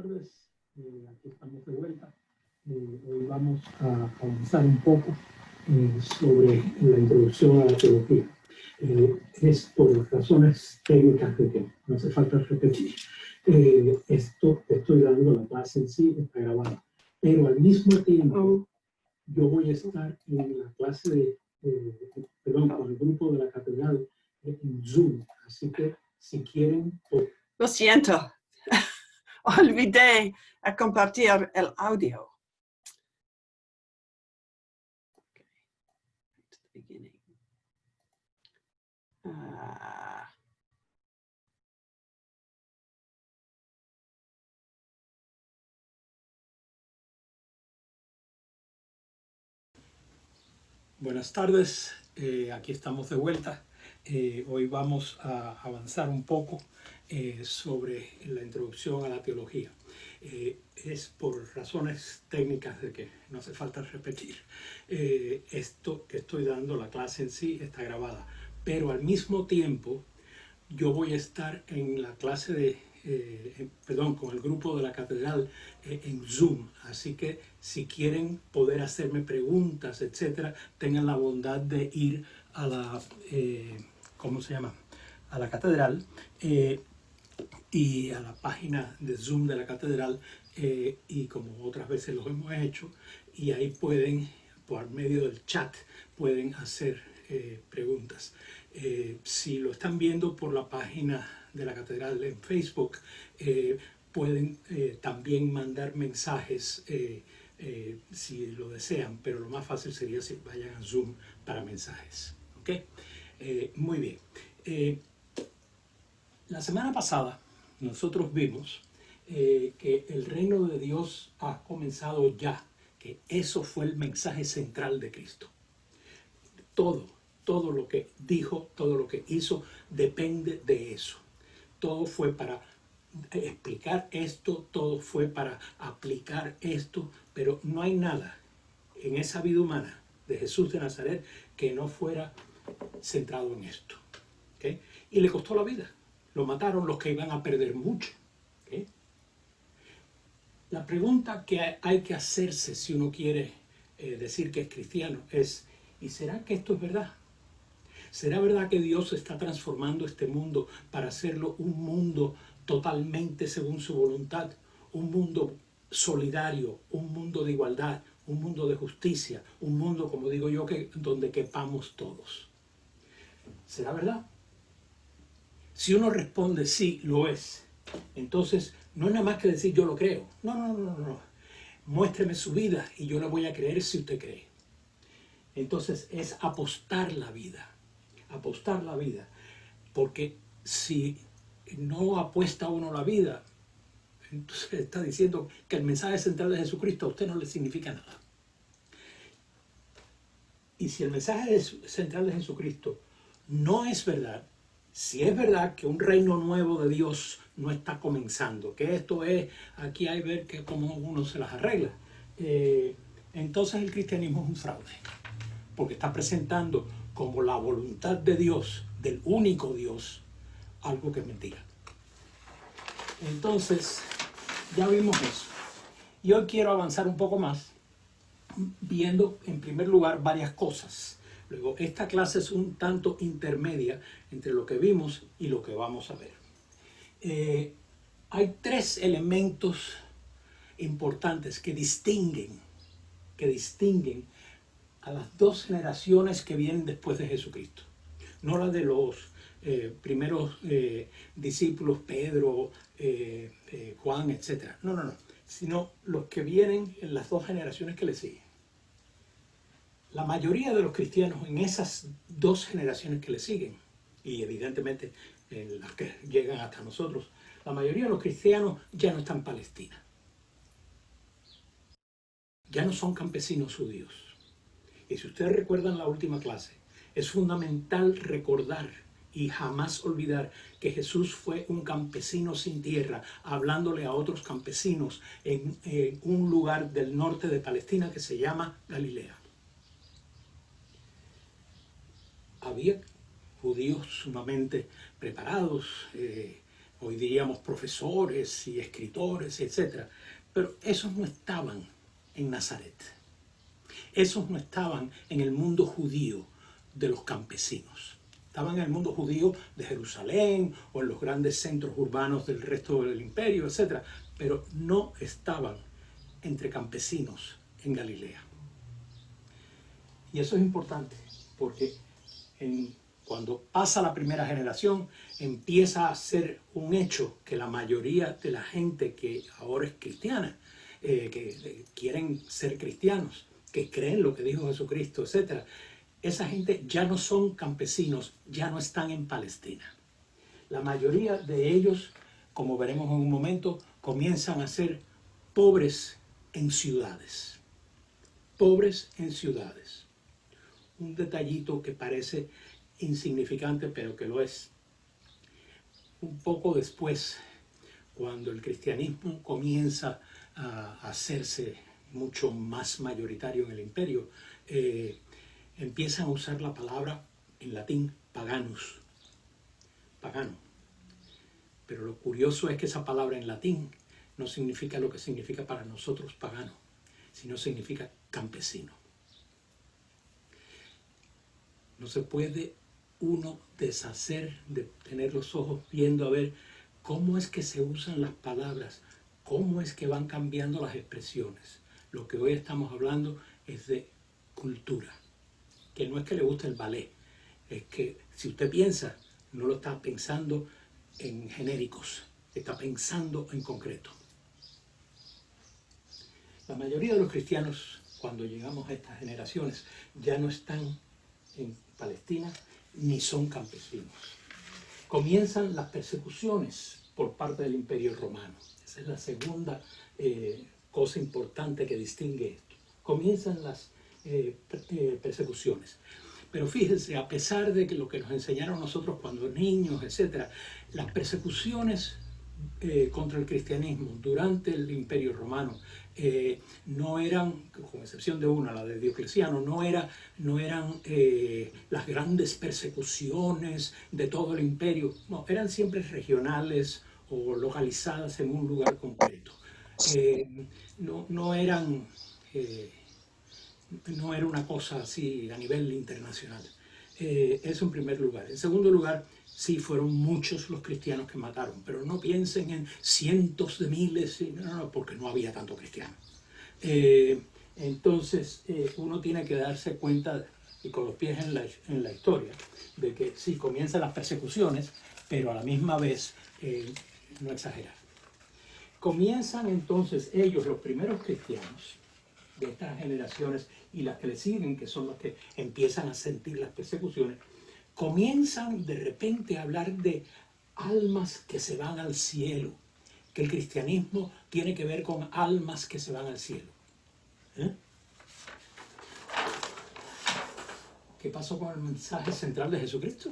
tardes. Aquí estamos de vuelta. Hoy vamos a avanzar un poco sobre la introducción a la teología. Es por razones técnicas de que no hace falta repetir. Esto estoy dando la clase en sí, está grabada. Pero al mismo tiempo, yo voy a estar en la clase con el grupo de la catedral en Zoom. Así que si quieren... Lo siento. Olvidé a compartir el audio. Buenas tardes, aquí estamos de vuelta. Hoy vamos a avanzar un poco sobre la introducción a la teología. Es por razones técnicas de que no hace falta repetir. Esto que estoy dando, la clase en sí, está grabada. Pero al mismo tiempo, yo voy a estar en la clase con el grupo de la catedral en Zoom. Así que si quieren poder hacerme preguntas, etcétera, tengan la bondad de ir a la, a la catedral y a la página de Zoom de la catedral y como otras veces lo hemos hecho, y ahí pueden, por medio del chat, pueden hacer preguntas. Si lo están viendo por la página de la catedral en Facebook, pueden también mandar mensajes si lo desean, pero lo más fácil sería si vayan a Zoom para mensajes. ¿Okay? Muy bien. La semana pasada nosotros vimos que el reino de Dios ha comenzado ya, que eso fue el mensaje central de Cristo. Todo lo que dijo, todo lo que hizo, depende de eso. Todo fue para explicar esto, todo fue para aplicar esto, pero no hay nada en esa vida humana de Jesús de Nazaret que no fuera centrado en esto. ¿Okay? Y le costó la vida. Lo mataron los que iban a perder mucho. ¿Okay? La pregunta que hay que hacerse si uno quiere decir que es cristiano es, ¿y será que esto es verdad? ¿Será verdad que Dios está transformando este mundo para hacerlo un mundo totalmente según su voluntad? Un mundo solidario, un mundo de igualdad, un mundo de justicia, un mundo, como digo yo, donde quepamos todos. ¿Será verdad? Si uno responde sí, lo es, entonces no es nada más que decir yo lo creo. No. Muéstreme su vida y yo la voy a creer si usted cree. Entonces es apostar la vida. Apostar la vida, porque si no apuesta uno la vida, entonces está diciendo que el mensaje central de Jesucristo a usted no le significa nada. Y si el mensaje central de Jesucristo no es verdad, si es verdad que un reino nuevo de Dios no está comenzando, que esto es, aquí hay que ver que cómo uno se las arregla, entonces el cristianismo es un fraude, porque está presentando como la voluntad de Dios, del único Dios, algo que es mentira. Entonces, ya vimos eso. Y hoy quiero avanzar un poco más, viendo en primer lugar varias cosas. Luego, esta clase es un tanto intermedia entre lo que vimos y lo que vamos a ver. Hay tres elementos importantes que distinguen a las dos generaciones que vienen después de Jesucristo. No la de los primeros discípulos, Pedro, Juan, etc. No. Sino los que vienen en las dos generaciones que le siguen. La mayoría de los cristianos en esas dos generaciones que le siguen, y evidentemente en las que llegan hasta nosotros, la mayoría de los cristianos ya no están en Palestina. Ya no son campesinos judíos. Y si ustedes recuerdan la última clase, es fundamental recordar y jamás olvidar que Jesús fue un campesino sin tierra, hablándole a otros campesinos en un lugar del norte de Palestina que se llama Galilea. Había judíos sumamente preparados, hoy diríamos profesores y escritores, etc. Pero esos no estaban en Nazaret. Esos no estaban en el mundo judío de los campesinos. Estaban en el mundo judío de Jerusalén o en los grandes centros urbanos del resto del imperio, etc. Pero no estaban entre campesinos en Galilea. Y eso es importante porque cuando pasa la primera generación empieza a ser un hecho que la mayoría de la gente que ahora es cristiana, que quieren ser cristianos, que creen lo que dijo Jesucristo, etc., esa gente ya no son campesinos, ya no están en Palestina. La mayoría de ellos, como veremos en un momento, comienzan a ser pobres en ciudades. Pobres en ciudades. Un detallito que parece insignificante, pero que lo es. Un poco después, cuando el cristianismo comienza a hacerse mucho más mayoritario en el imperio, empiezan a usar la palabra en latín paganus, pagano. Pero lo curioso es que esa palabra en latín no significa lo que significa para nosotros pagano, sino significa campesino. No se puede uno deshacer de tener los ojos viendo a ver cómo es que se usan las palabras, cómo es que van cambiando las expresiones. Lo que hoy estamos hablando es de cultura, que no es que le guste el ballet, es que si usted piensa, no lo está pensando en genéricos, está pensando en concreto. La mayoría de los cristianos, cuando llegamos a estas generaciones, ya no están en Palestina ni son campesinos. Comienzan las persecuciones por parte del Imperio Romano. Esa es la segunda cosa importante que distingue esto. Comienzan las persecuciones. Pero fíjense, a pesar de que lo que nos enseñaron nosotros cuando niños, etc., las persecuciones contra el cristianismo durante el Imperio Romano no eran, con excepción de una, la de Diocleciano, no eran las grandes persecuciones de todo el imperio, no, eran siempre regionales o localizadas en un lugar concreto. No era una cosa así a nivel internacional. Eso en primer lugar. En segundo lugar, sí fueron muchos los cristianos que mataron, pero no piensen en cientos de miles, no, porque no había tanto cristiano. Entonces, uno tiene que darse cuenta, y con los pies en la historia, de que sí, comienzan las persecuciones, pero a la misma vez no exagerar. Comienzan entonces ellos, los primeros cristianos de estas generaciones y las que le siguen, que son los que empiezan a sentir las persecuciones, comienzan de repente a hablar de almas que se van al cielo, que el cristianismo tiene que ver con almas que se van al cielo. ¿Qué pasó con el mensaje central de Jesucristo?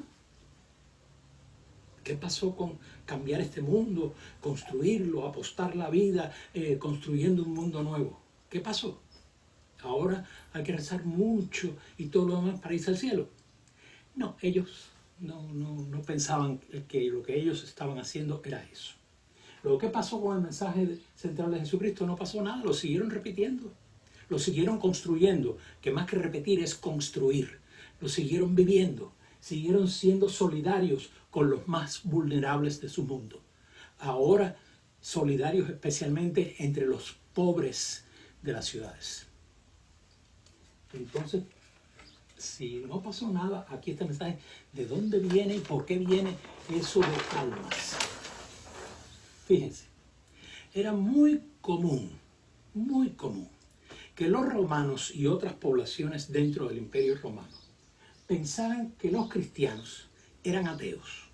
¿Qué pasó con cambiar este mundo, construirlo, apostar la vida, construyendo un mundo nuevo? ¿Qué pasó? Ahora hay que rezar mucho y todo lo demás para irse al cielo. No, ellos no pensaban que lo que ellos estaban haciendo era eso. Lo que pasó con el mensaje central de Jesucristo no pasó nada, lo siguieron repitiendo, lo siguieron construyendo, que más que repetir es construir, lo siguieron viviendo, siguieron siendo solidarios con los más vulnerables de su mundo. Ahora solidarios especialmente entre los pobres de las ciudades. Entonces, si no pasó nada, aquí está el mensaje de dónde viene y por qué viene eso de almas. Fíjense, era muy común que los romanos y otras poblaciones dentro del Imperio Romano pensaran que los cristianos eran ateos,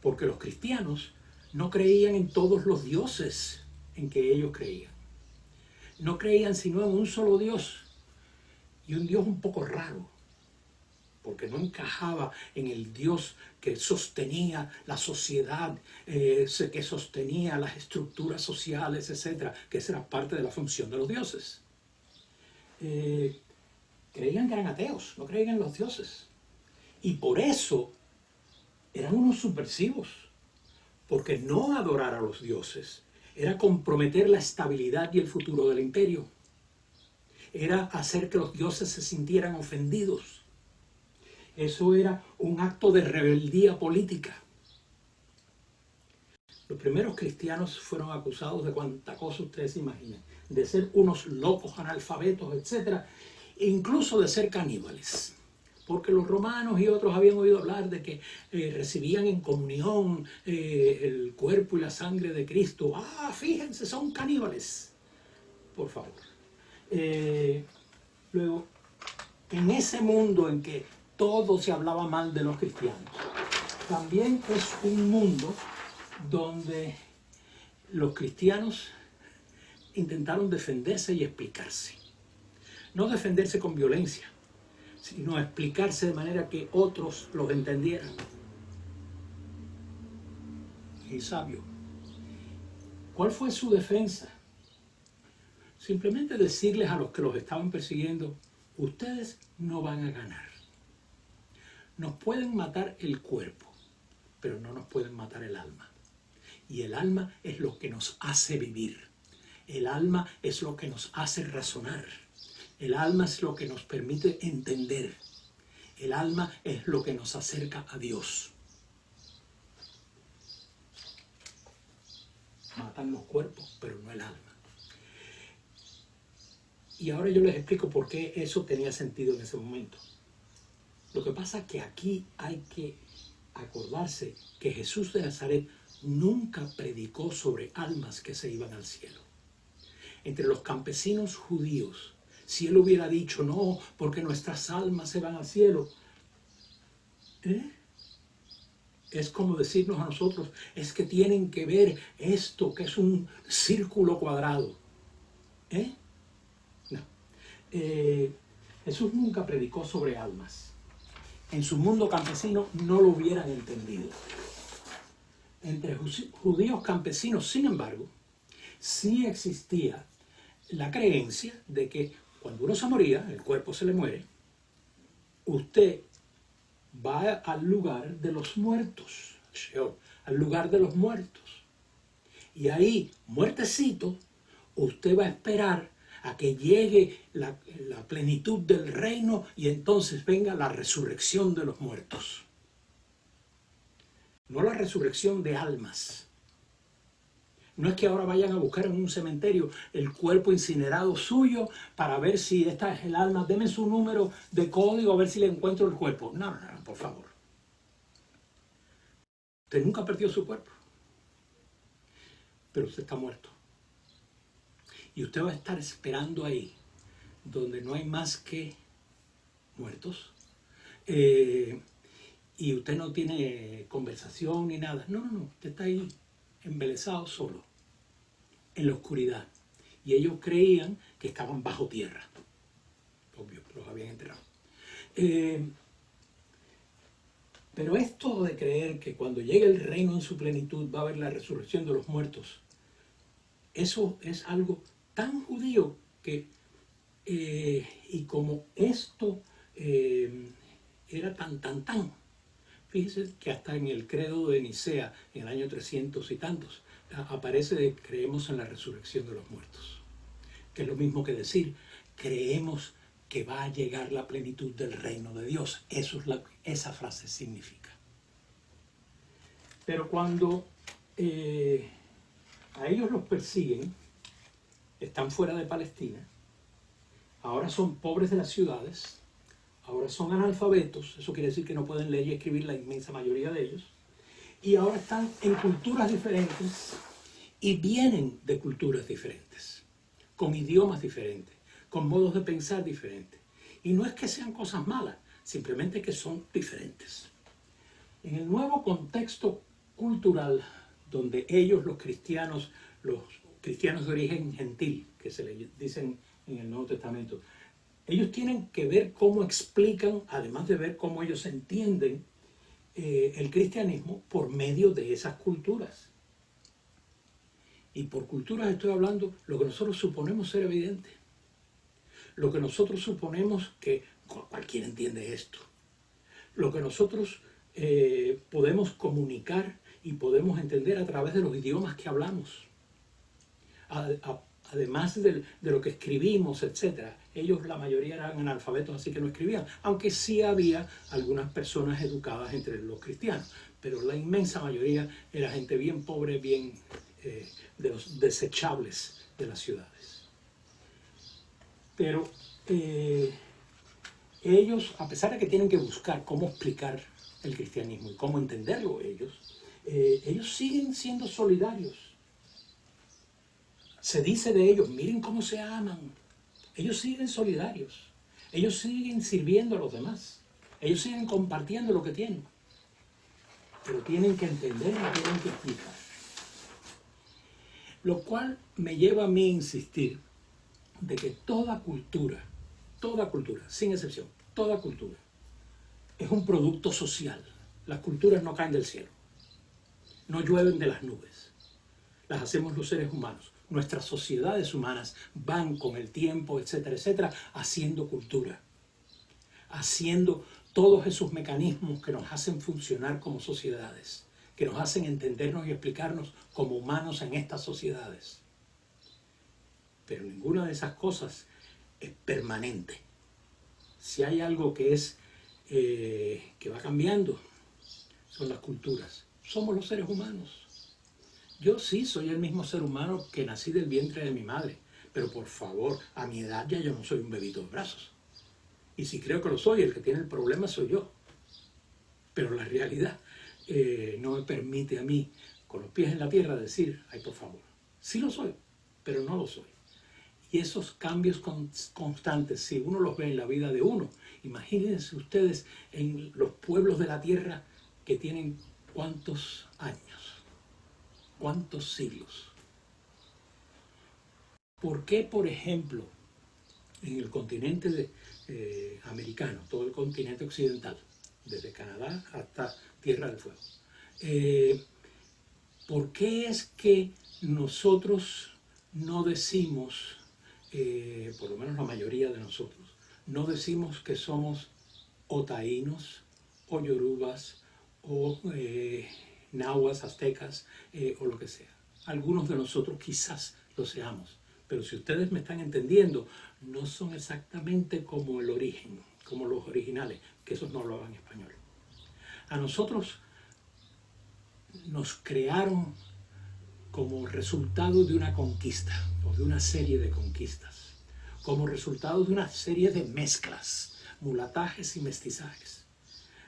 porque los cristianos no creían en todos los dioses en que ellos creían. No creían sino en un solo Dios, y un Dios un poco raro, porque no encajaba en el Dios que sostenía la sociedad, que sostenía las estructuras sociales, etc., que esa era parte de la función de los dioses. Creían que eran ateos, no creían en los dioses. Y por eso eran unos subversivos, porque no adorar a los dioses era comprometer la estabilidad y el futuro del imperio. Era hacer que los dioses se sintieran ofendidos. Eso era un acto de rebeldía política. Los primeros cristianos fueron acusados de cuanta cosa ustedes se imaginen, de ser unos locos analfabetos, etc., e incluso de ser caníbales. Porque los romanos y otros habían oído hablar de que recibían en comunión el cuerpo y la sangre de Cristo. ¡Ah, fíjense, son caníbales! Por favor. Luego, en ese mundo en que todo se hablaba mal de los cristianos, también es un mundo donde los cristianos intentaron defenderse y explicarse. No defenderse con violencia, sino explicarse de manera que otros los entendieran. Y sabio. ¿Cuál fue su defensa? Simplemente decirles a los que los estaban persiguiendo, ustedes no van a ganar. Nos pueden matar el cuerpo, pero no nos pueden matar el alma. Y el alma es lo que nos hace vivir. El alma es lo que nos hace razonar. El alma es lo que nos permite entender. El alma es lo que nos acerca a Dios. Matan los cuerpos, pero no el alma. Y ahora yo les explico por qué eso tenía sentido en ese momento. Lo que pasa es que aquí hay que acordarse que Jesús de Nazaret nunca predicó sobre almas que se iban al cielo. Entre los campesinos judíos, si él hubiera dicho, no, porque nuestras almas se van al cielo, es como decirnos a nosotros, es que tienen que ver esto, que es un círculo cuadrado. No. Jesús nunca predicó sobre almas. En su mundo campesino no lo hubieran entendido. Entre judíos campesinos, sin embargo, sí existía la creencia de que cuando uno se moría, el cuerpo se le muere, usted va al lugar de los muertos, al lugar de los muertos. Y ahí, muertecito, usted va a esperar a que llegue la plenitud del reino y entonces venga la resurrección de los muertos. No la resurrección de almas. No es que ahora vayan a buscar en un cementerio el cuerpo incinerado suyo para ver si esta es el alma. Deme su número de código a ver si le encuentro el cuerpo. No, por favor. Usted nunca perdió su cuerpo. Pero usted está muerto. Y usted va a estar esperando ahí, donde no hay más que muertos. Y usted no tiene conversación ni nada. No. Usted está ahí, embelesado solo, en la oscuridad. Y ellos creían que estaban bajo tierra. Obvio, los habían enterrado. Pero esto de creer que cuando llegue el reino en su plenitud va a haber la resurrección de los muertos, eso es algo tan judío que, y como esto era tan, fíjese que hasta en el credo de Nicea, en el año 300 y tantos, aparece de creemos en la resurrección de los muertos. Que es lo mismo que decir, creemos que va a llegar la plenitud del reino de Dios. Eso es esa frase significa. Pero cuando a ellos los persiguen, están fuera de Palestina, ahora son pobres de las ciudades, ahora son analfabetos, eso quiere decir que no pueden leer y escribir la inmensa mayoría de ellos, y ahora están en culturas diferentes y vienen de culturas diferentes, con idiomas diferentes, con modos de pensar diferentes. Y no es que sean cosas malas, simplemente que son diferentes. En el nuevo contexto cultural, donde ellos, los cristianos de origen gentil, que se les dicen en el Nuevo Testamento, ellos tienen que ver cómo explican, además de ver cómo ellos entienden el cristianismo por medio de esas culturas. Y por culturas estoy hablando lo que nosotros suponemos ser evidente. Lo que nosotros suponemos que cualquiera entiende esto. Lo que nosotros podemos comunicar y podemos entender a través de los idiomas que hablamos. Además de lo que escribimos, etc. Ellos, la mayoría, eran analfabetos, así que no escribían, aunque sí había algunas personas educadas entre los cristianos, pero la inmensa mayoría era gente bien pobre, bien de los desechables de las ciudades. Pero ellos, a pesar de que tienen que buscar cómo explicar el cristianismo y cómo entenderlo ellos siguen siendo solidarios. Se dice de ellos, miren cómo se aman. Ellos siguen solidarios. Ellos siguen sirviendo a los demás. Ellos siguen compartiendo lo que tienen. Pero tienen que entender y tienen que explicar. Lo cual me lleva a mí a insistir de que toda cultura, sin excepción, toda cultura, es un producto social. Las culturas no caen del cielo. No llueven de las nubes. Las hacemos los seres humanos. Nuestras sociedades humanas van con el tiempo, etcétera, etcétera, haciendo cultura, haciendo todos esos mecanismos que nos hacen funcionar como sociedades, que nos hacen entendernos y explicarnos como humanos en estas sociedades. Pero ninguna de esas cosas es permanente. Si hay algo que que va cambiando, son las culturas. Somos los seres humanos. Yo sí soy el mismo ser humano que nací del vientre de mi madre, pero por favor, a mi edad ya yo no soy un bebito de brazos. Y si creo que lo soy, el que tiene el problema soy yo. Pero la realidad no me permite a mí, con los pies en la tierra, decir, ay, por favor, sí lo soy, pero no lo soy. Y esos cambios constantes, si uno los ve en la vida de uno, imagínense ustedes en los pueblos de la tierra que tienen cuántos años. ¿Cuántos siglos? ¿Por qué, por ejemplo, en el continente americano, todo el continente occidental, desde Canadá hasta Tierra del Fuego, por qué es que nosotros no decimos, por lo menos la mayoría de nosotros, no decimos que somos o taínos, o yorubas, o nahuas, aztecas, o lo que sea? Algunos de nosotros quizás lo seamos, pero si ustedes me están entendiendo, no son exactamente como el origen, como los originales, que esos no hablaban español. A nosotros nos crearon como resultado de una conquista, o de una serie de conquistas, como resultado de una serie de mezclas, mulatajes y mestizajes.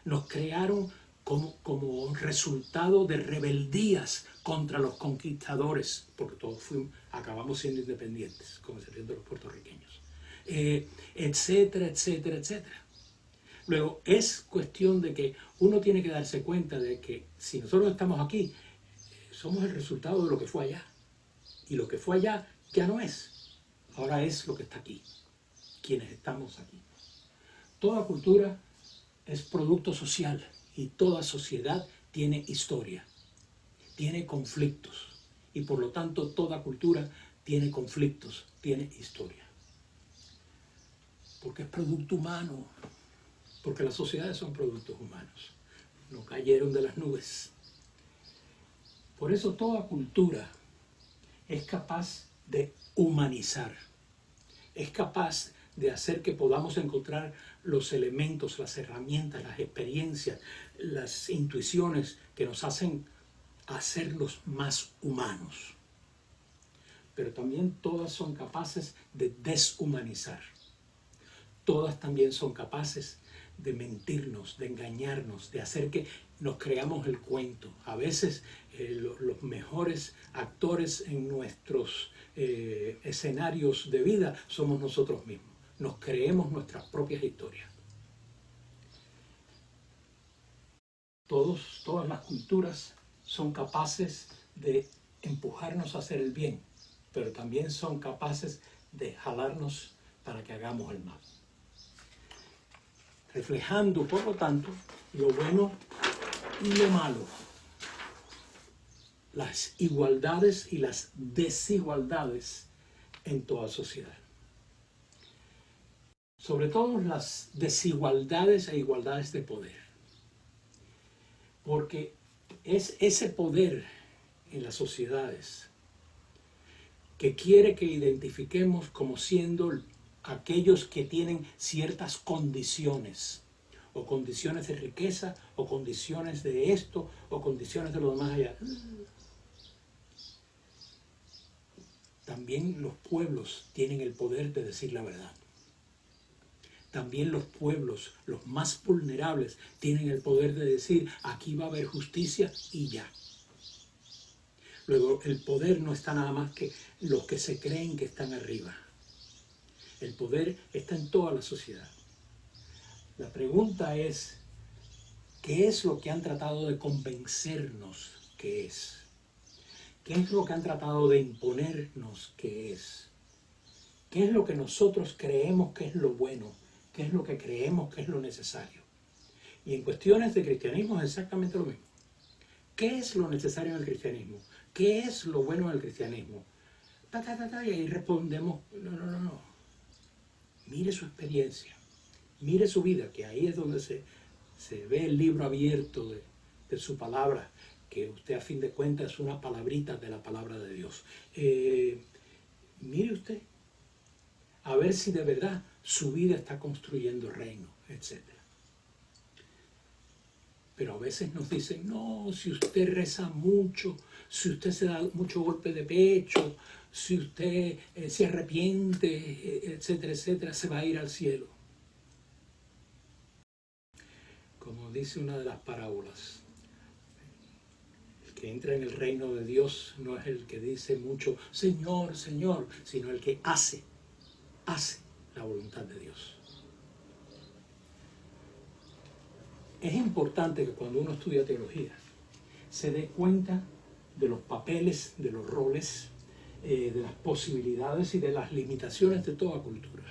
Nos crearon como resultado de rebeldías contra los conquistadores, porque todos acabamos siendo independientes, como se entiende los puertorriqueños, etcétera, etcétera, etcétera. Luego, es cuestión de que uno tiene que darse cuenta de que si nosotros estamos aquí, somos el resultado de lo que fue allá. Y lo que fue allá ya no es. Ahora es lo que está aquí, quienes estamos aquí. Toda cultura es producto social y toda sociedad tiene historia, tiene conflictos y por lo tanto toda cultura tiene conflictos, tiene historia. Porque es producto humano, porque las sociedades son productos humanos, no cayeron de las nubes. Por eso toda cultura es capaz de humanizar, es capaz de hacer que podamos encontrar los elementos, las herramientas, las experiencias, las intuiciones que nos hacen hacernos más humanos. Pero también todas son capaces de deshumanizar. Todas también son capaces de mentirnos, de engañarnos, de hacer que nos creamos el cuento. A veces los mejores actores en nuestros escenarios de vida somos nosotros mismos. Nos creemos nuestras propias historias. Todas las culturas son capaces de empujarnos a hacer el bien, pero también son capaces de jalarnos para que hagamos el mal. Reflejando, por lo tanto, lo bueno y lo malo, las igualdades y las desigualdades en toda sociedad. Sobre todo las desigualdades e igualdades de poder. Porque Es ese poder en las sociedades que quiere que identifiquemos como siendo aquellos que tienen ciertas condiciones, o condiciones de riqueza, o condiciones de esto, o condiciones de lo demás allá. También los pueblos tienen el poder de decir la verdad. También los pueblos, los más vulnerables, tienen el poder de decir, aquí va a haber justicia y ya. Luego, el poder no está nada más que los que se creen que están arriba. El poder está en toda la sociedad. La pregunta es, ¿qué es lo que han tratado de convencernos que es? ¿Qué es lo que han tratado de imponernos que es? ¿Qué es lo que nosotros creemos que es lo bueno? ¿Qué es lo que creemos que es lo necesario? Y en cuestiones de cristianismo es exactamente lo mismo. ¿Qué es lo necesario en el cristianismo? ¿Qué es lo bueno en el cristianismo? Y ahí respondemos, no. Mire su experiencia, mire su vida, que ahí es donde se ve el libro abierto de su palabra, que usted a fin de cuentas es una palabrita de la palabra de Dios. Mire usted, a ver si de verdad su vida está construyendo reino, etc. Pero a veces nos dicen, no, si usted reza mucho, si usted se da mucho golpe de pecho, si usted se arrepiente, etcétera, etcétera, se va a ir al cielo. Como dice una de las parábolas, el que entra en el reino de Dios no es el que dice mucho, Señor, Señor, sino el que hace la voluntad de Dios. Es importante que cuando uno estudia teología se dé cuenta de los papeles, de los roles, de las posibilidades y de las limitaciones de toda cultura.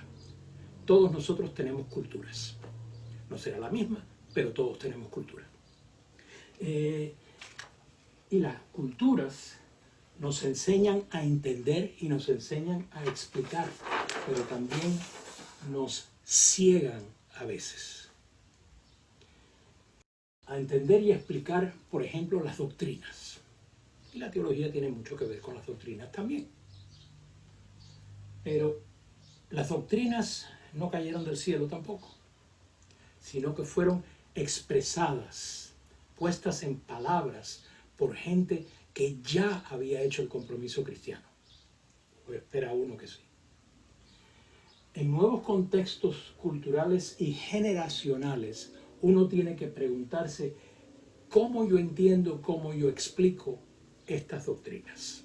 Todos nosotros tenemos culturas. No será la misma, pero todos tenemos cultura. Y las culturas nos enseñan a entender y nos enseñan a explicar, pero también nos ciegan a veces. A entender y explicar, por ejemplo, las doctrinas. Y la teología tiene mucho que ver con las doctrinas también. Pero las doctrinas no cayeron del cielo tampoco, sino que fueron expresadas, puestas en palabras por gente que ya había hecho el compromiso cristiano. O espera uno que sí. En nuevos contextos culturales y generacionales, uno tiene que preguntarse cómo yo entiendo, cómo yo explico estas doctrinas.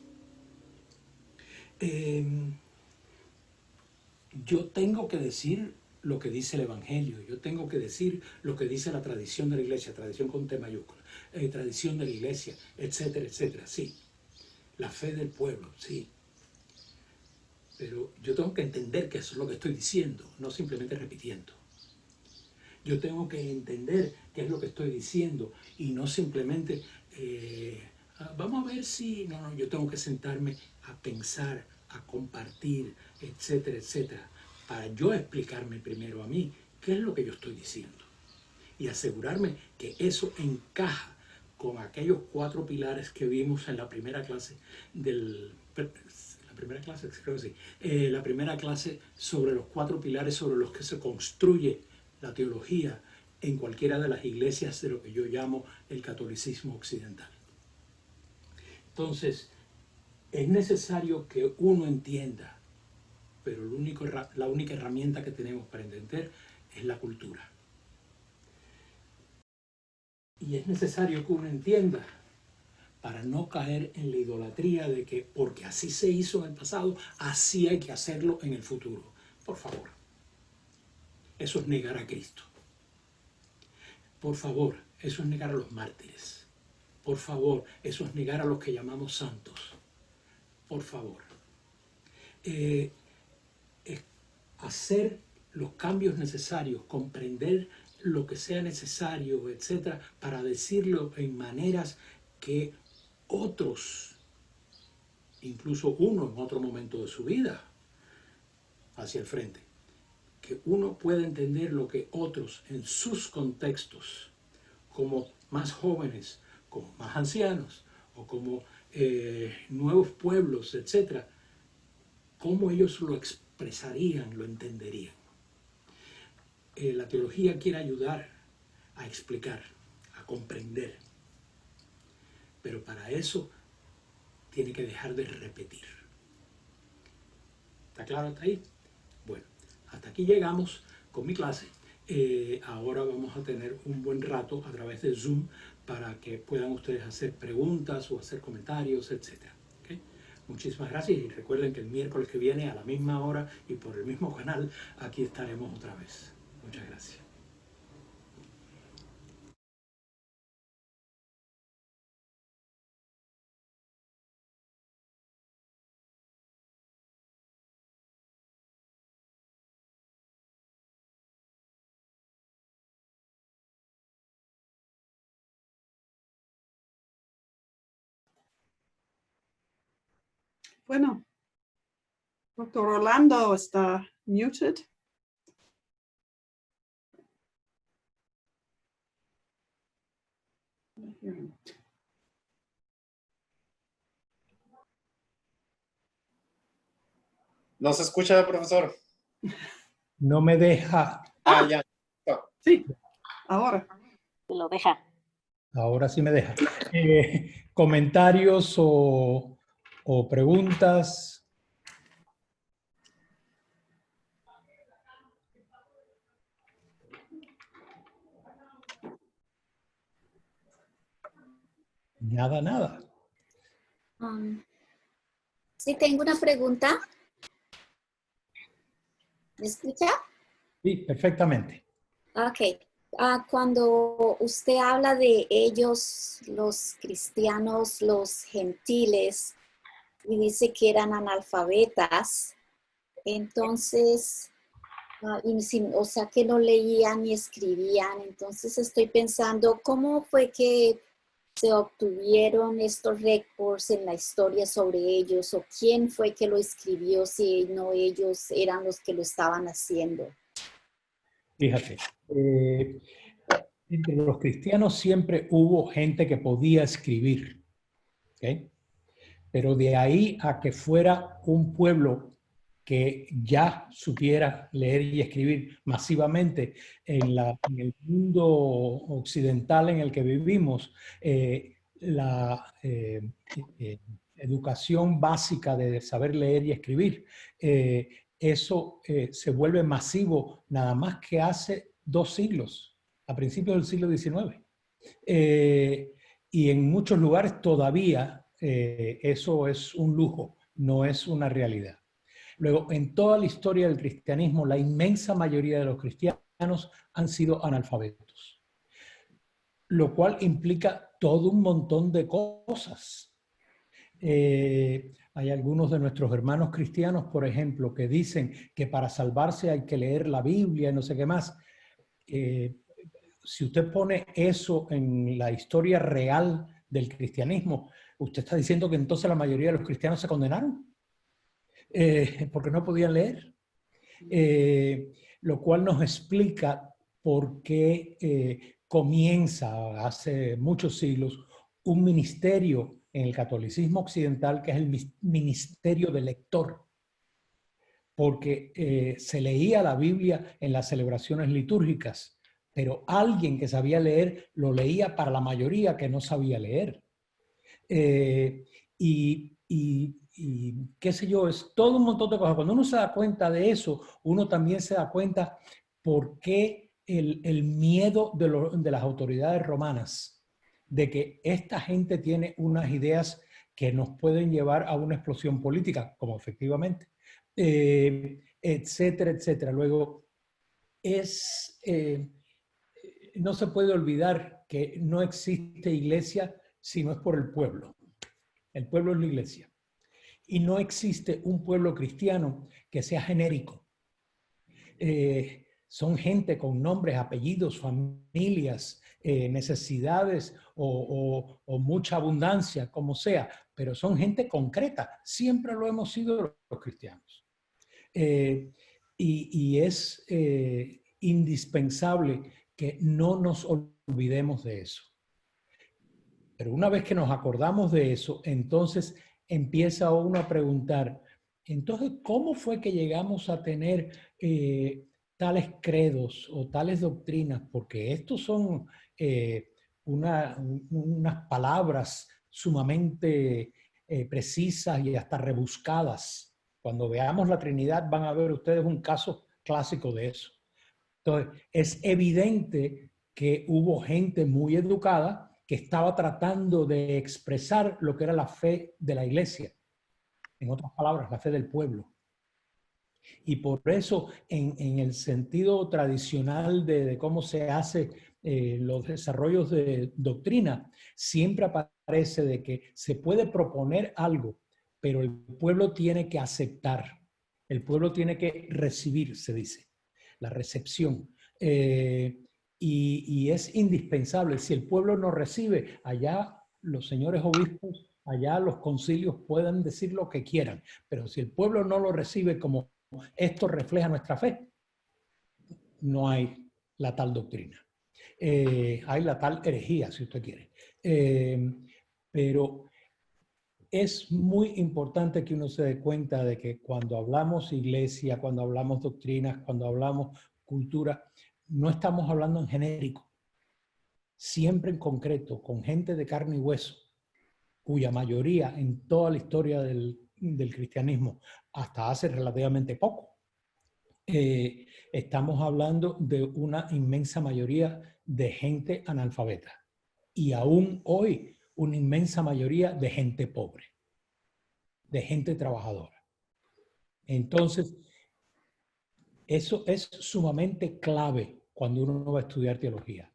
Yo tengo que decir lo que dice el Evangelio, yo tengo que decir lo que dice la tradición de la iglesia, tradición con T mayúscula, tradición de la iglesia, etcétera, etcétera, sí. La fe del pueblo, sí. Pero yo tengo que entender que eso es lo que estoy diciendo, no simplemente repitiendo. Yo tengo que entender qué es lo que estoy diciendo y no simplemente, vamos a ver si... No, yo tengo que sentarme a pensar, a compartir, etcétera, etcétera, para yo explicarme primero a mí qué es lo que yo estoy diciendo y asegurarme que eso encaja con aquellos 4 pilares que vimos en la primera clase la primera clase sobre los 4 pilares sobre los que se construye la teología en cualquiera de las iglesias de lo que yo llamo el catolicismo occidental. Entonces, es necesario que uno entienda, pero la única herramienta que tenemos para entender es la cultura. Y es necesario que uno entienda para no caer en la idolatría de que porque así se hizo en el pasado, así hay que hacerlo en el futuro. Por favor, eso es negar a Cristo. Por favor, eso es negar a los mártires. Por favor, eso es negar a los que llamamos santos. Por favor. Hacer los cambios necesarios, comprender lo que sea necesario, etcétera, para decirlo en maneras que otros, incluso uno en otro momento de su vida, hacia el frente, que uno pueda entender lo que otros en sus contextos, como más jóvenes, como más ancianos o como nuevos pueblos, etcétera, ¿cómo ellos lo expresarían, lo entenderían? La teología quiere ayudar a explicar, a comprender, pero para eso tiene que dejar de repetir. ¿Está claro hasta ahí? Bueno, hasta aquí llegamos con mi clase. Ahora vamos a tener un buen rato a través de Zoom para que puedan ustedes hacer preguntas o hacer comentarios, etc. ¿Okay? Muchísimas gracias y recuerden que el miércoles que viene a la misma hora y por el mismo canal, aquí estaremos otra vez. Muchas gracias. Bueno, Dr. Rolando está muted. ¿No se escucha, profesor? No me deja. Ya. No. Sí, ahora. Lo deja. Ahora sí me deja. ¿Comentarios o preguntas? Nada, nada. Sí, tengo una pregunta. ¿Me escucha? Sí, perfectamente. Ok. Cuando usted habla de ellos, los cristianos, los gentiles, y dice que eran analfabetas, entonces, o sea, que no leían ni escribían, entonces estoy pensando, ¿cómo fue que se obtuvieron estos récords en la historia sobre ellos? ¿O quién fue que lo escribió si no ellos eran los que lo estaban haciendo? Fíjate, entre los cristianos siempre hubo gente que podía escribir, ¿ok? Pero de ahí a que fuera un pueblo que ya supiera leer y escribir masivamente en el mundo occidental en el que vivimos, la educación básica de saber leer y escribir, eso se vuelve masivo nada más que hace 2 siglos, a principios del siglo XIX. Y en muchos lugares todavía eso es un lujo, no es una realidad. Luego, en toda la historia del cristianismo, la inmensa mayoría de los cristianos han sido analfabetos, lo cual implica todo un montón de cosas. Hay algunos de nuestros hermanos cristianos, por ejemplo, que dicen que para salvarse hay que leer la Biblia y no sé qué más. Si usted pone eso en la historia real del cristianismo, usted está diciendo que entonces la mayoría de los cristianos se condenaron porque no podían leer. Lo cual nos explica por qué comienza hace muchos siglos un ministerio en el catolicismo occidental que es el ministerio del lector, porque se leía la Biblia en las celebraciones litúrgicas, pero alguien que sabía leer lo leía para la mayoría que no sabía leer. Y qué sé yo, es todo un montón de cosas. Cuando uno se da cuenta de eso, uno también se da cuenta por qué el miedo de las autoridades romanas, de que esta gente tiene unas ideas que nos pueden llevar a una explosión política, como efectivamente, etcétera, etcétera. Luego, no se puede olvidar que no existe iglesia si no es por el pueblo. El pueblo es la iglesia. Y no existe un pueblo cristiano que sea genérico. Son gente con nombres, apellidos, familias, necesidades o mucha abundancia, como sea, pero son gente concreta. Siempre lo hemos sido los cristianos. Y es indispensable que no nos olvidemos de eso. Pero una vez que nos acordamos de eso, entonces empieza uno a preguntar, entonces, ¿cómo fue que llegamos a tener tales credos o tales doctrinas? Porque estos son unas palabras sumamente precisas y hasta rebuscadas. Cuando veamos la Trinidad van a ver ustedes un caso clásico de eso. Entonces, es evidente que hubo gente muy educada que estaba tratando de expresar lo que era la fe de la iglesia. En otras palabras, la fe del pueblo. Y por eso, en el sentido tradicional de cómo se hace los desarrollos de doctrina, siempre aparece de que se puede proponer algo, pero el pueblo tiene que aceptar. El pueblo tiene que recibir, se dice, la recepción. Y es indispensable. Si el pueblo no recibe, allá los señores obispos, allá los concilios pueden decir lo que quieran, pero si el pueblo no lo recibe como esto refleja nuestra fe, no hay la tal doctrina. Hay la tal herejía, si usted quiere. Pero es muy importante que uno se dé cuenta de que cuando hablamos iglesia, cuando hablamos doctrinas, cuando hablamos cultura, no estamos hablando en genérico, siempre en concreto, con gente de carne y hueso, cuya mayoría en toda la historia del cristianismo, hasta hace relativamente poco, estamos hablando de una inmensa mayoría de gente analfabeta y aún hoy una inmensa mayoría de gente pobre, de gente trabajadora. Entonces, eso es sumamente clave cuando uno va a estudiar teología.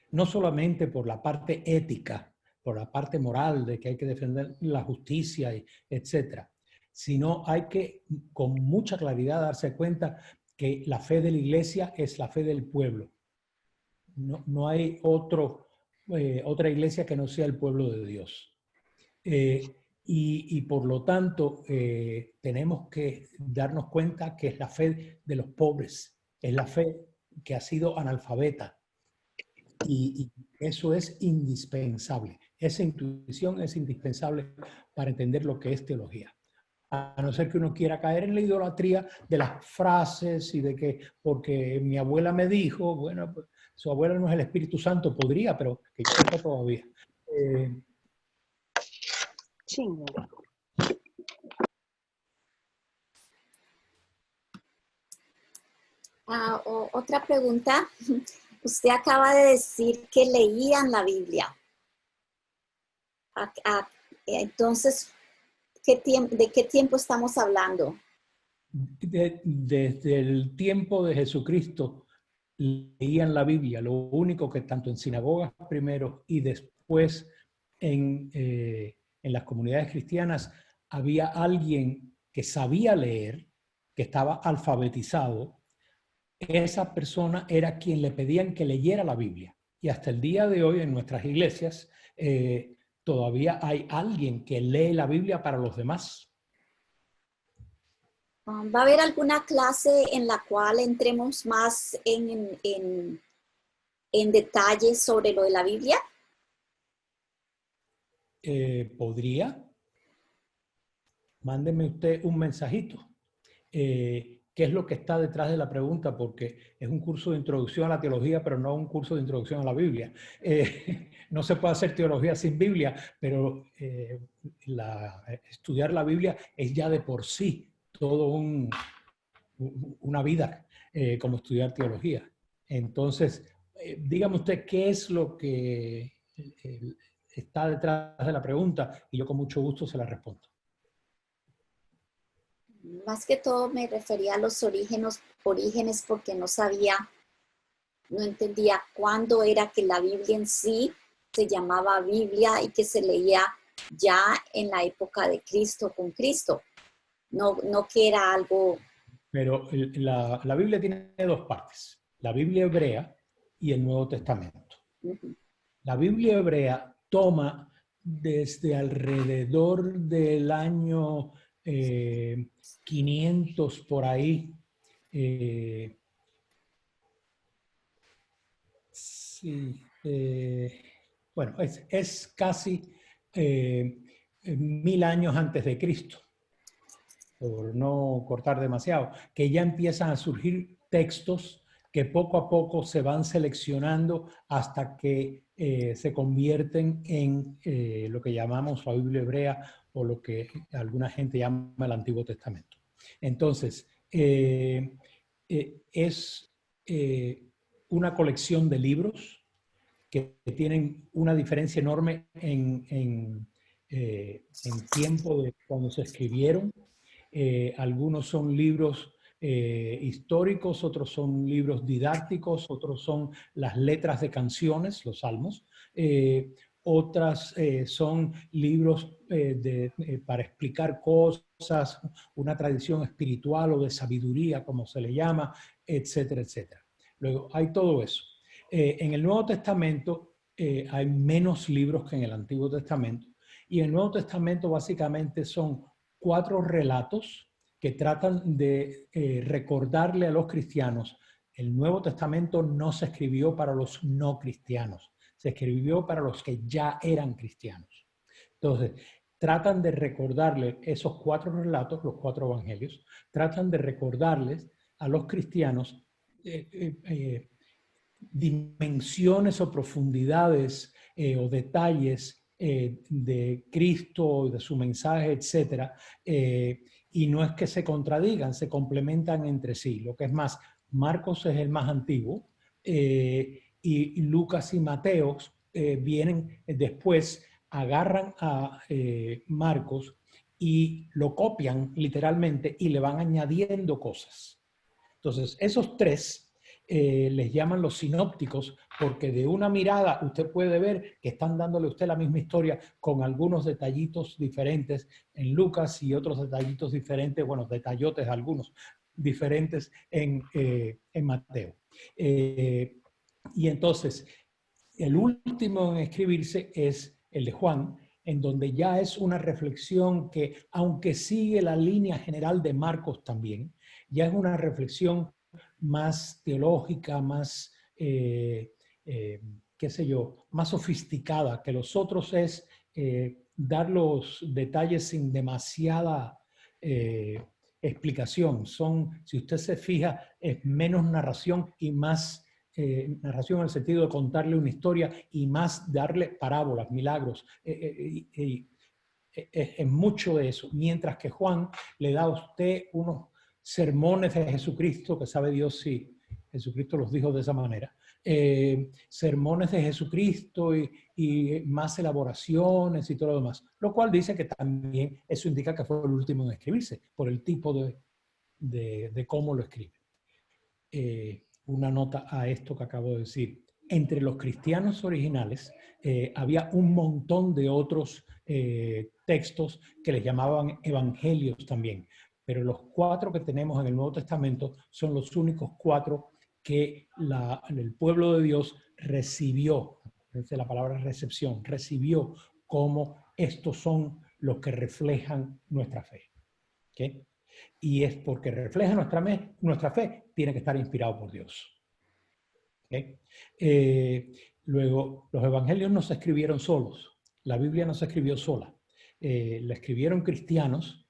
No solamente por la parte ética, por la parte moral de que hay que defender la justicia, etc., sino hay que con mucha claridad darse cuenta que la fe de la iglesia es la fe del pueblo. No hay otra iglesia que no sea el pueblo de Dios. Y por lo tanto, tenemos que darnos cuenta que es la fe de los pobres, es la fe que ha sido analfabeta. Y eso es indispensable. Esa intuición es indispensable para entender lo que es teología. A no ser que uno quiera caer en la idolatría de las frases y de que porque mi abuela me dijo, bueno, pues, su abuela no es el Espíritu Santo, podría, pero que yo sepa todavía. Otra pregunta. Usted acaba de decir que leían la Biblia. Entonces, ¿de qué tiempo estamos hablando? Desde el tiempo de Jesucristo leían la Biblia. Lo único que tanto en sinagogas primero y después en las comunidades cristianas había alguien que sabía leer, que estaba alfabetizado. Esa persona era quien le pedían que leyera la Biblia. Y hasta el día de hoy en nuestras iglesias todavía hay alguien que lee la Biblia para los demás. ¿Va a haber alguna clase en la cual entremos más en detalles sobre lo de la Biblia? ¿Podría? Mándeme usted un mensajito. ¿Qué es lo que está detrás de la pregunta? Porque es un curso de introducción a la teología, pero no un curso de introducción a la Biblia. No se puede hacer teología sin Biblia, pero estudiar la Biblia es ya de por sí todo una vida como estudiar teología. Entonces, dígame usted qué es lo que está detrás de la pregunta y yo con mucho gusto se la respondo. Más que todo me refería a los orígenes porque no entendía cuándo era que la Biblia en sí se llamaba Biblia y que se leía ya en la época de Cristo con Cristo. No que era algo... Pero la Biblia tiene dos partes, la Biblia hebrea y el Nuevo Testamento. La Biblia hebrea toma desde alrededor del año 500 por ahí, bueno, es casi 1000 años antes de Cristo, por no cortar demasiado, que ya empiezan a surgir textos que poco a poco se van seleccionando hasta que se convierten en lo que llamamos la Biblia hebrea o lo que alguna gente llama el Antiguo Testamento. Entonces, es una colección de libros que tienen una diferencia enorme en tiempo de cuando se escribieron. Algunos son libros históricos, otros son libros didácticos, otros son las letras de canciones, los salmos. Otras son libros para explicar cosas, una tradición espiritual o de sabiduría, como se le llama, etcétera, etcétera. Luego, hay todo eso. En el Nuevo Testamento hay menos libros que en el Antiguo Testamento. Y en el Nuevo Testamento básicamente son 4 relatos que tratan de recordarle a los cristianos. El Nuevo Testamento no se escribió para los no cristianos, se escribió para los que ya eran cristianos. Entonces, tratan de recordarle esos 4 relatos, los 4 evangelios, tratan de recordarles a los cristianos dimensiones o profundidades o detalles de Cristo, de su mensaje, etcétera, y no es que se contradigan, se complementan entre sí. Lo que es más, Marcos es el más antiguo y Lucas y Mateo vienen después, agarran a Marcos y lo copian literalmente y le van añadiendo cosas. Entonces, esos 3 les llaman los sinópticos porque de una mirada usted puede ver que están dándole a usted la misma historia con algunos detallitos diferentes en Lucas y otros detallitos diferentes, bueno, detallotes algunos diferentes en Mateo. Y entonces, el último en escribirse es el de Juan, en donde ya es una reflexión que, aunque sigue la línea general de Marcos también, ya es una reflexión más teológica, más, qué sé yo, más sofisticada, que los otros es dar los detalles sin demasiada explicación. Son, si usted se fija, es menos narración y más narración en el sentido de contarle una historia y más darle parábolas, milagros, es mucho de eso. Mientras que Juan le da a usted unos sermones de Jesucristo, que sabe Dios si Jesucristo los dijo de esa manera, sermones de Jesucristo y más elaboraciones y todo lo demás, lo cual dice que también eso indica que fue el último en escribirse, por el tipo de cómo lo escribe. Una nota a esto que acabo de decir. Entre los cristianos originales había un montón de otros textos que les llamaban evangelios también, pero los 4 que tenemos en el Nuevo Testamento son los únicos 4 que el pueblo de Dios recibió, es la palabra recepción, recibió como estos son los que reflejan nuestra fe. ¿Okay? Y es porque refleja nuestra fe, tiene que estar inspirado por Dios. ¿Okay? Luego, los evangelios no se escribieron solos. La Biblia no se escribió sola. La escribieron cristianos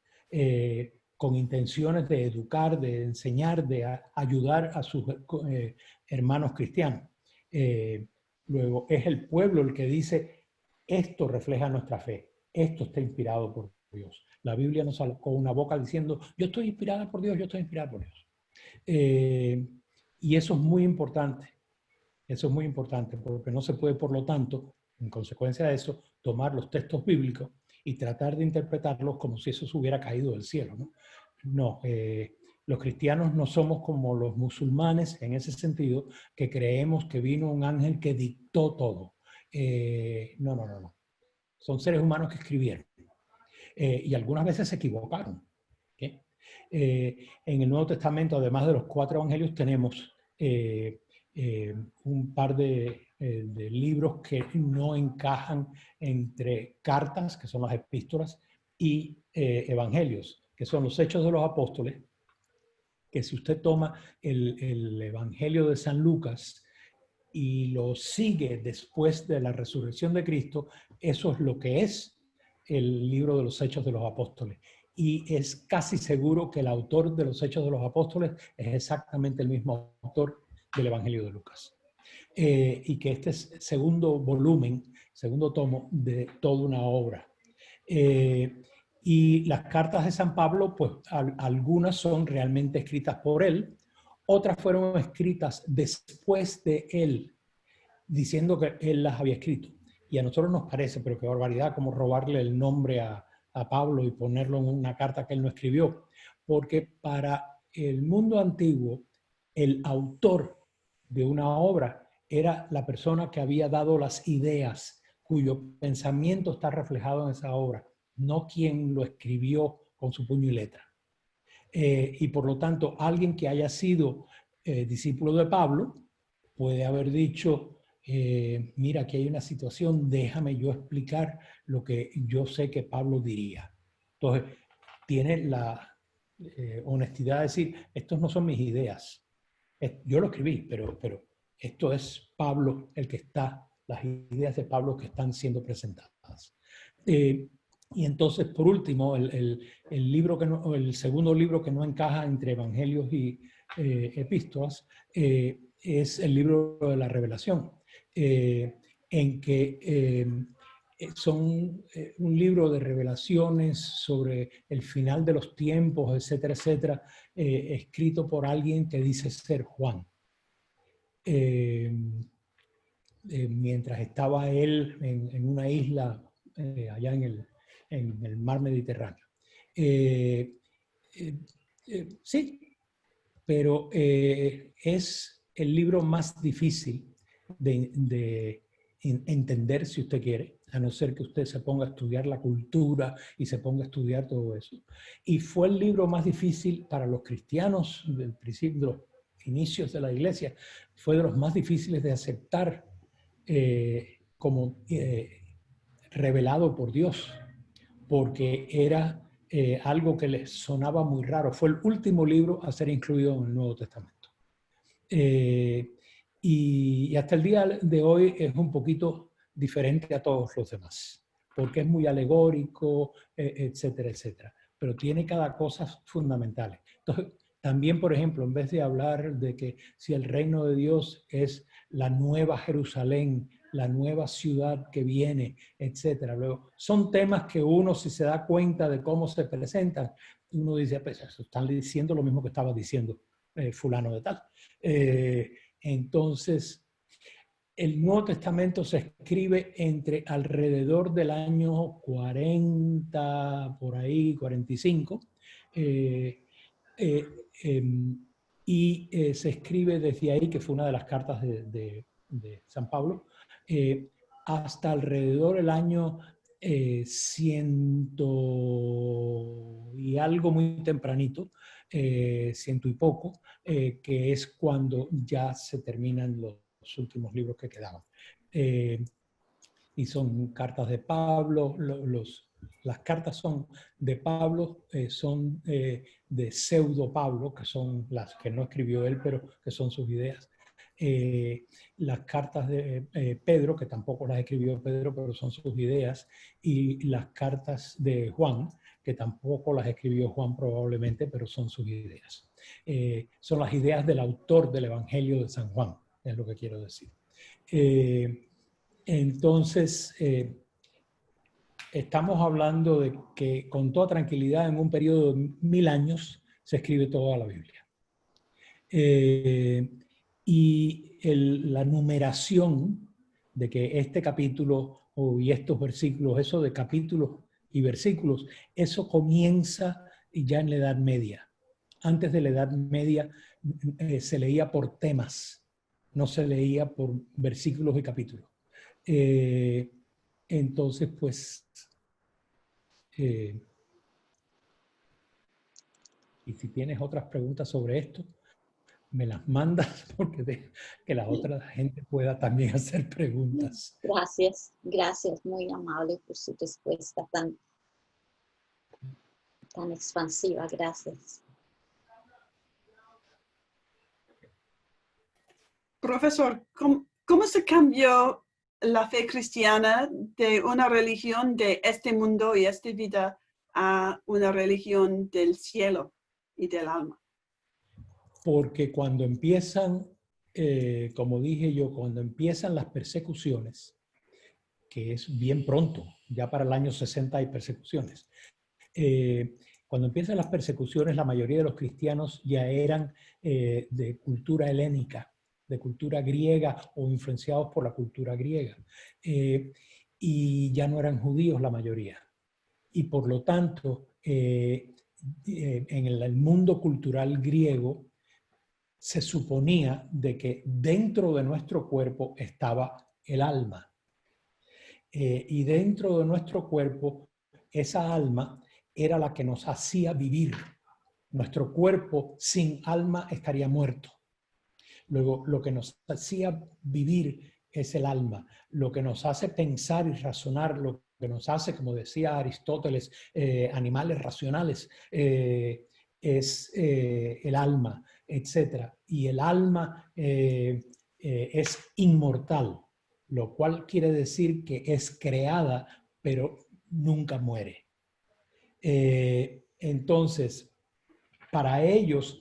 con intenciones de educar, de enseñar, de ayudar a sus hermanos cristianos. Luego, es el pueblo el que dice, esto refleja nuestra fe, esto está inspirado por Dios. La Biblia no sale con una boca diciendo, yo estoy inspirada por Dios, yo estoy inspirada por Dios. Y eso es muy importante. Eso es muy importante porque no se puede, por lo tanto, en consecuencia de eso, tomar los textos bíblicos y tratar de interpretarlos como si eso se hubiera caído del cielo, ¿no? No, los cristianos no somos como los musulmanes en ese sentido, que creemos que vino un ángel que dictó todo. No. Son seres humanos que escribieron. Y algunas veces se equivocaron. ¿Okay? En el Nuevo Testamento, además de los 4 evangelios, tenemos un par de libros que no encajan entre cartas, que son las epístolas, y evangelios, que son los Hechos de los Apóstoles, que si usted toma el Evangelio de San Lucas, y lo sigue después de la resurrección de Cristo, eso es lo que es el libro de los Hechos de los Apóstoles. Y es casi seguro que el autor de los Hechos de los Apóstoles es exactamente el mismo autor del Evangelio de Lucas. Y que este es el segundo volumen, segundo tomo de toda una obra. Y las cartas de San Pablo, pues algunas son realmente escritas por él, otras fueron escritas después de él, diciendo que él las había escrito. Y a nosotros nos parece, pero qué barbaridad, como robarle el nombre a Pablo y ponerlo en una carta que él no escribió. Porque para el mundo antiguo, el autor de una obra era la persona que había dado las ideas, cuyo pensamiento está reflejado en esa obra, no quien lo escribió con su puño y letra. Y por lo tanto, alguien que haya sido discípulo de Pablo puede haber dicho, mira, aquí hay una situación, déjame yo explicar lo que yo sé que Pablo diría. Entonces, tiene la honestidad de decir, estos no son mis ideas. Yo lo escribí, pero esto es Pablo el que está, las ideas de Pablo que están siendo presentadas. Y entonces, por último, el libro que no, el segundo libro que no encaja entre evangelios y epístolas es el libro de la Revelación, en que son un libro de revelaciones sobre el final de los tiempos, etcétera, etcétera, escrito por alguien que dice ser Juan. Mientras estaba él en una isla allá en el mar Mediterráneo. Sí, pero es el libro más difícil de entender, si usted quiere, a no ser que usted se ponga a estudiar la cultura y se ponga a estudiar todo eso. Y fue el libro más difícil para los cristianos del principio, de los inicios de la iglesia, fue de los más difíciles de aceptar como revelado por Dios, porque era algo que les sonaba muy raro. Fue el último libro a ser incluido en el Nuevo Testamento. Y hasta el día de hoy es un poquito diferente a todos los demás, porque es muy alegórico, etcétera, etcétera. Pero tiene cada cosa fundamentales. Entonces, también, por ejemplo, en vez de hablar de que si el reino de Dios es la nueva Jerusalén, la nueva ciudad que viene, etcétera. Luego, son temas que uno, si se da cuenta de cómo se presentan, uno dice, pues están diciendo lo mismo que estaba diciendo fulano de tal. Entonces, el Nuevo Testamento se escribe entre alrededor del año 40, por ahí, 45, y se escribe desde ahí, que fue una de las cartas de San Pablo, hasta alrededor del año 100 y algo muy tempranito, 100 y poco, que es cuando ya se terminan los últimos libros que quedaban. Y son cartas de Pablo, las cartas son de Pablo, son de pseudo Pablo, que son las que no escribió él, pero que son sus ideas. Las cartas de Pedro, que tampoco las escribió Pedro, pero son sus ideas, y las cartas de Juan, que tampoco las escribió Juan probablemente, pero son sus ideas. Son las ideas del autor del Evangelio de San Juan, es lo que quiero decir. Entonces, estamos hablando de que con toda tranquilidad en un periodo de 1000 años se escribe toda la Biblia. Y la numeración de que este capítulo y estos versículos, eso de capítulos y versículos, eso comienza ya en la Edad Media. Antes de la Edad Media se leía por temas, no se leía por versículos y capítulos. Entonces, pues, y si tienes otras preguntas sobre esto, me las mandas porque que la otra gente pueda también hacer preguntas. Gracias, gracias, muy amable por su respuesta tan expansiva, gracias. Profesor, ¿Cómo se cambió la fe cristiana de una religión de este mundo y esta vida a una religión del cielo y del alma? Porque cuando empiezan, como dije yo, cuando empiezan las persecuciones, que es bien pronto, ya para el año 60 hay persecuciones. Cuando empiezan las persecuciones, la mayoría de los cristianos ya eran de cultura helénica, de cultura griega o influenciados por la cultura griega. Y ya no eran judíos la mayoría. Y por lo tanto, en el mundo cultural griego, se suponía de que dentro de nuestro cuerpo estaba el alma. Y dentro de nuestro cuerpo, esa alma era la que nos hacía vivir. Nuestro cuerpo sin alma estaría muerto. Luego, lo que nos hacía vivir es el alma. Lo que nos hace pensar y razonar, lo que nos hace, como decía Aristóteles, animales racionales, es el alma, etc. Y el alma es inmortal, lo cual quiere decir que es creada, pero nunca muere. Entonces, para ellos,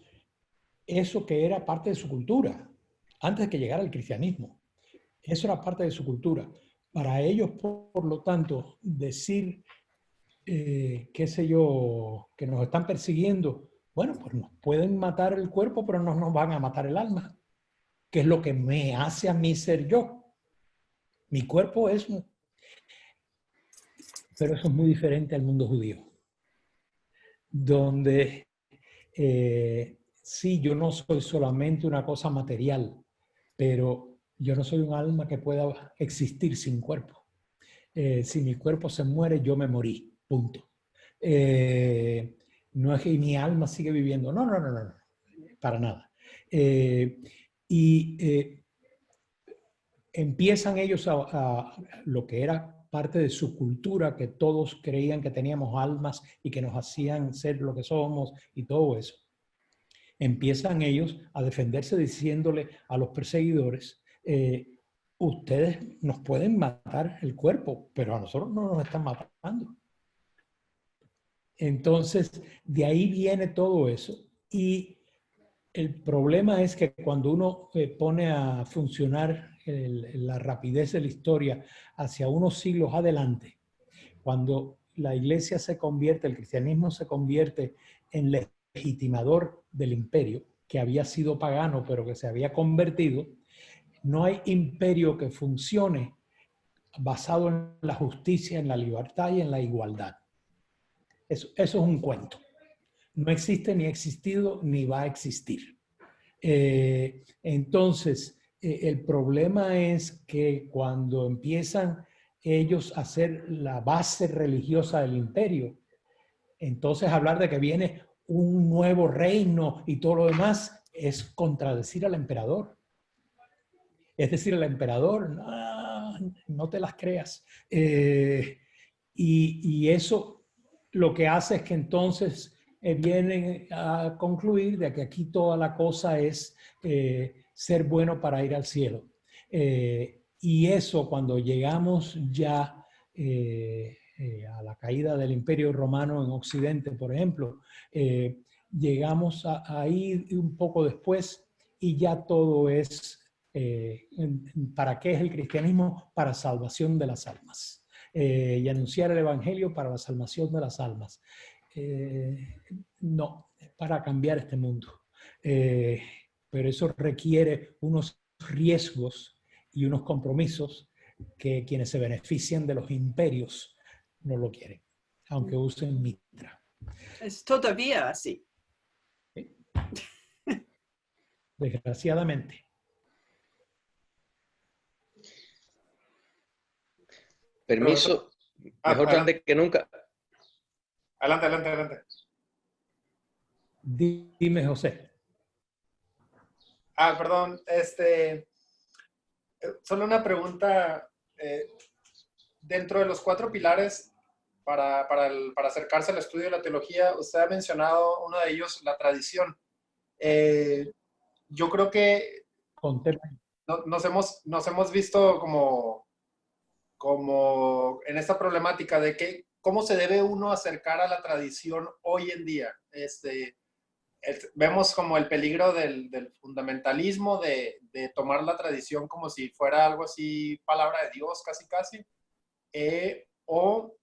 eso que era parte de su cultura, antes de que llegara el cristianismo, eso era parte de su cultura. Para ellos, por lo tanto, decir, qué sé yo, que nos están persiguiendo, bueno, pues nos pueden matar el cuerpo, pero no nos van a matar el alma, que es lo que me hace a mí ser yo. Mi cuerpo es... Pero eso es muy diferente al mundo judío, donde sí, yo no soy solamente una cosa material, pero yo no soy un alma que pueda existir sin cuerpo. Si mi cuerpo se muere, yo me morí, punto. No es que mi alma sigue viviendo, no, para nada. Empiezan ellos a lo que era parte de su cultura, que todos creían que teníamos almas y que nos hacían ser lo que somos y todo eso. Empiezan ellos a defenderse diciéndole a los perseguidores, ustedes nos pueden matar el cuerpo, pero a nosotros no nos están matando. Entonces, de ahí viene todo eso. Y el problema es que cuando uno pone a funcionar la rapidez de la historia hacia unos siglos adelante, cuando la iglesia se convierte, el cristianismo se convierte en legitimador del imperio, que había sido pagano pero que se había convertido, no hay imperio que funcione basado en la justicia, en la libertad y en la igualdad. Eso es un cuento. No existe, ni ha existido, ni va a existir. Entonces, el problema es que cuando empiezan ellos a ser la base religiosa del imperio, entonces hablar de que viene un nuevo reino y todo lo demás es contradecir al emperador. Es decir, al emperador, no te las creas. Y eso lo que hace es que entonces vienen a concluir de que aquí toda la cosa es ser bueno para ir al cielo. Y eso cuando llegamos ya a la caída del Imperio Romano en Occidente, por ejemplo, llegamos a ir un poco después y ya todo es, ¿para qué es el cristianismo? Para salvación de las almas. Y anunciar el evangelio para la salvación de las almas. No, para cambiar este mundo. Pero eso requiere unos riesgos y unos compromisos que quienes se benefician de los imperios no lo quieren, aunque usen mitra. Es todavía así. ¿Sí? Desgraciadamente. Permiso, mejor tarde que nunca. Adelante. Dime, José. Perdón, solo una pregunta. Dentro de los 4 pilares para acercarse al estudio de la teología, usted ha mencionado uno de ellos, la tradición. Yo creo que nos hemos visto como en esta problemática de que cómo se debe uno acercar a la tradición hoy en día. Vemos como el peligro del fundamentalismo, de tomar la tradición como si fuera algo así, palabra de Dios casi casi, o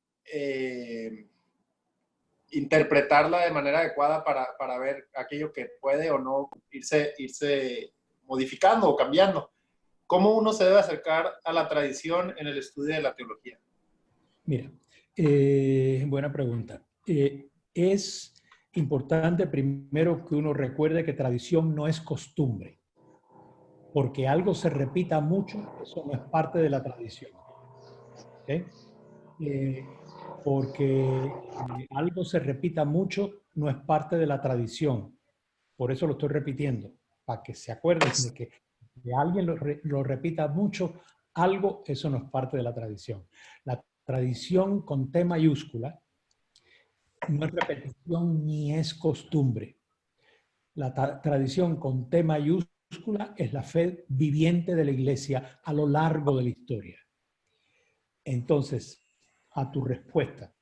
interpretarla de manera adecuada para ver aquello que puede o no irse modificando o cambiando. ¿Cómo uno se debe acercar a la tradición en el estudio de la teología? Mira, buena pregunta. Es importante primero que uno recuerde que tradición no es costumbre. Porque algo se repita mucho, eso no es parte de la tradición. ¿Okay? Porque algo se repita mucho no es parte de la tradición. Por eso lo estoy repitiendo, para que se acuerden de que alguien lo repita mucho, algo, eso no es parte de la tradición. La tradición con T mayúscula no es repetición ni es costumbre. La tradición con T mayúscula es la fe viviente de la Iglesia a lo largo de la historia. Entonces, a tu respuesta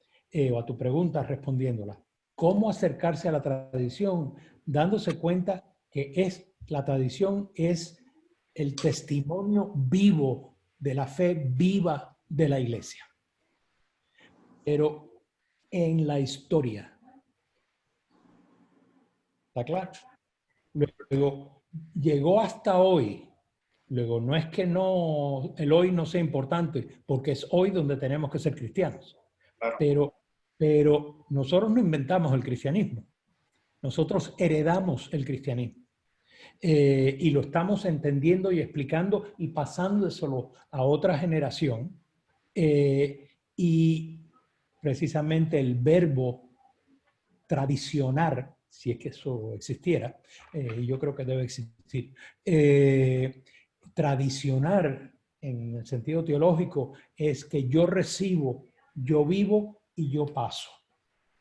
o a tu pregunta respondiéndola, ¿cómo acercarse a la tradición? Dándose cuenta que la tradición es el testimonio vivo de la fe viva de la Iglesia. Pero en la historia. ¿Está claro? Luego, llegó hasta hoy. Luego, no es que el hoy no sea importante, porque es hoy donde tenemos que ser cristianos. Claro. Pero nosotros no inventamos el cristianismo. Nosotros heredamos el cristianismo. Y lo estamos entendiendo y explicando y pasándoselo a otra generación. Y precisamente el verbo tradicionar, si es que eso existiera, yo creo que debe existir. Tradicionar en el sentido teológico es que yo recibo, yo vivo y yo paso